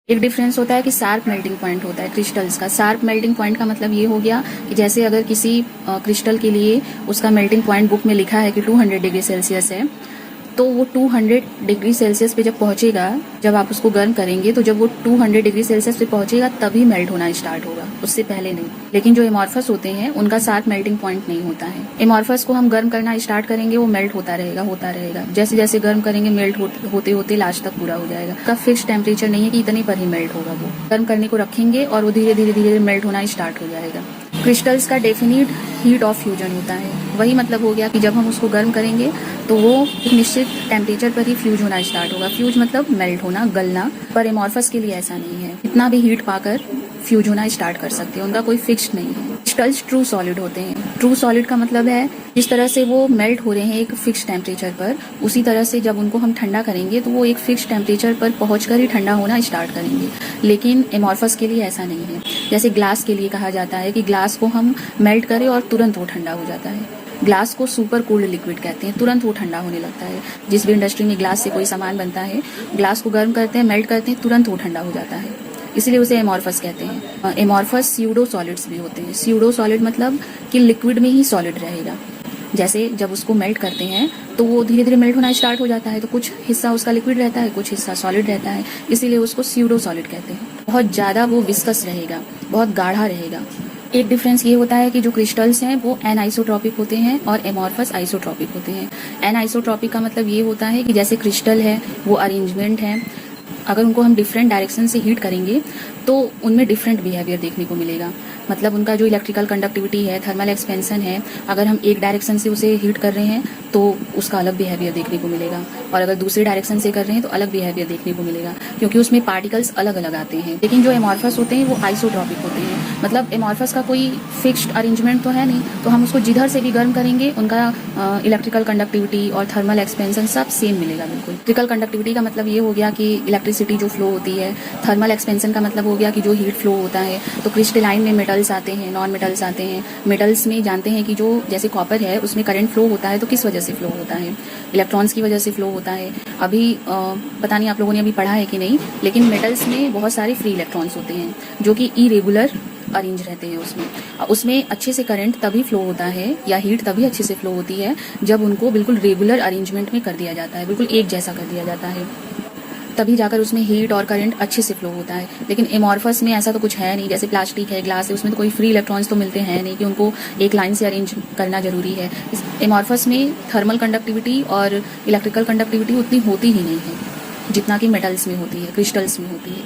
एक डिफरेंस होता है कि शार्प मेल्टिंग पॉइंट होता है क्रिस्टल्स का। शार्प मेल्टिंग पॉइंट का मतलब ये हो गया कि जैसे अगर किसी क्रिस्टल के लिए उसका मेल्टिंग पॉइंट बुक में लिखा है कि 200 डिग्री सेल्सियस है, तो वो 200 डिग्री सेल्सियस पे जब पहुंचेगा, जब आप उसको गर्म करेंगे तो जब वो 200 डिग्री सेल्सियस पे पहुंचेगा तभी मेल्ट होना स्टार्ट होगा, उससे पहले नहीं। लेकिन जो एमॉर्फस होते हैं उनका शार्प मेल्टिंग पॉइंट नहीं होता है। एमॉर्फस को हम गर्म करना स्टार्ट करेंगे, वो मेल्ट होता रहेगा। जैसे जैसे गर्म करेंगे मेल्ट होते होते लास्ट तक पूरा हो जाएगा। का फिक्स टेम्परेचर नहीं है कि इतने पर ही मेल्ट होगा। वो गर्म करने को रखेंगे और वो धीरे धीरे मेल्ट होना स्टार्ट हो जाएगा। क्रिस्टल्स का डेफिनिट हीट ऑफ फ्यूजन होता है। वही मतलब हो गया कि जब हम उसको गर्म करेंगे तो वो एक निश्चित टेम्परेचर पर ही फ्यूज होना स्टार्ट होगा। फ्यूज मतलब मेल्ट होना, गलना। पर एमॉर्फस के लिए ऐसा नहीं है, इतना भी हीट पाकर फ्यूज होना स्टार्ट कर सकते हैं, उनका कोई फिक्स्ड नहीं है। क्रिस्टल्स ट्रू सॉलिड होते हैं। ट्रू सॉलिड का मतलब है जिस तरह से वो मेल्ट हो रहे हैं एक फिक्स टेम्परेचर पर, उसी तरह से जब उनको हम ठंडा करेंगे तो वो एक फिक्स टेम्परेचर पर पहुंचकर ही ठंडा होना स्टार्ट करेंगे। लेकिन एमॉर्फस के लिए ऐसा नहीं है। जैसे ग्लास के लिए कहा जाता है कि ग्लास को हम मेल्ट करें और तुरंत वो ठंडा हो जाता है। ग्लास को सुपर कोल्ड लिक्विड कहते हैं, तुरंत वो ठंडा होने लगता है। जिस भी इंडस्ट्री में ग्लास से कोई सामान बनता है, ग्लास को गर्म करते हैं, मेल्ट करते हैं, तुरंत वो ठंडा हो जाता है, इसलिए उसे एमॉर्फस कहते हैं। एमॉर्फस स्यूडो सॉलिड्स भी होते हैं। स्यूडो सॉलिड मतलब कि लिक्विड में ही सॉलिड रहेगा। जैसे जब उसको मेल्ट करते हैं तो वो धीरे धीरे मेल्ट होना स्टार्ट हो जाता है, तो कुछ हिस्सा उसका लिक्विड रहता है, कुछ हिस्सा सॉलिड रहता है, इसीलिए उसको स्यूडो सॉलिड कहते हैं। बहुत ज़्यादा वो विस्कस रहेगा, बहुत गाढ़ा रहेगा। एक डिफरेंस ये होता है कि जो क्रिस्टल्स हैं वो एनआइसोट्रॉपिक होते हैं और एमॉर्फस आइसोट्रॉपिक होते हैं। एनआइसोट्रॉपिक का मतलब ये होता है कि जैसे क्रिस्टल है, वो अरेंजमेंट है, अगर उनको हम डिफरेंट डायरेक्शन से हीट करेंगे तो उनमें डिफरेंट बिहेवियर देखने को मिलेगा। मतलब उनका जो इलेक्ट्रिकल कंडक्टिविटी है, थर्मल एक्सपेंशन है, अगर हम एक डायरेक्शन से उसे हीट कर रहे हैं तो उसका अलग बिहेवियर देखने को मिलेगा, और अगर दूसरे डायरेक्शन से कर रहे हैं तो अलग बिहेवियर देखने को मिलेगा, क्योंकि उसमें पार्टिकल्स अलग अलग आते हैं। लेकिन जो एमॉर्फस होते हैं वो आइसोट्रॉपिक होते हैं। मतलब एमॉर्फस का कोई फिक्स्ड अरेंजमेंट तो है नहीं, तो हम उसको जिधर से भी गर्म करेंगे उनका इलेक्ट्रिकल कंडक्टिविटी और थर्मल एक्सपेंशन सब सेम मिलेगा बिल्कुल। इलेक्ट्रिकल कंडक्टिविटी का मतलब ये हो गया कि इलेक्ट्रिसिटी जो फ्लो होती है। थर्मल एक्सपेंशन का मतलब हो गया कि जो हीट फ्लो होता है। तो क्रिस्टलाइन में मेटल्स आते हैं, नॉन मेटल्स आते हैं। मेटल्स में जानते हैं कि जो जैसे कॉपर है उसमें करंट फ्लो होता है, तो किस वजह से फ्लो होता है? इलेक्ट्रॉन्स की वजह से फ्लो होता है। अभी पता नहीं आप लोगों ने अभी पढ़ा है कि नहीं, लेकिन मेटल्स में बहुत सारे फ्री इलेक्ट्रॉन्स होते हैं जो कि इरेगुलर अरेंज रहते हैं। उसमें अच्छे से करंट तभी फ्लो होता है या हीट तभी अच्छे से फ्लो होती है जब उनको बिल्कुल रेगुलर अरेंजमेंट में कर दिया जाता है, बिल्कुल एक जैसा कर दिया जाता है, तभी जाकर उसमें हीट और करंट अच्छे से फ्लो होता है। लेकिन एमॉर्फस में ऐसा तो कुछ है नहीं। जैसे प्लास्टिक है, ग्लास है, उसमें तो कोई फ्री इलेक्ट्रॉन्स तो मिलते हैं नहीं कि उनको एक लाइन से अरेंज करना जरूरी है। एमॉर्फस में थर्मल कंडक्टिविटी और इलेक्ट्रिकल कंडक्टिविटी उतनी होती ही नहीं है जितना कि मेटल्स में होती है, क्रिस्टल्स में होती है।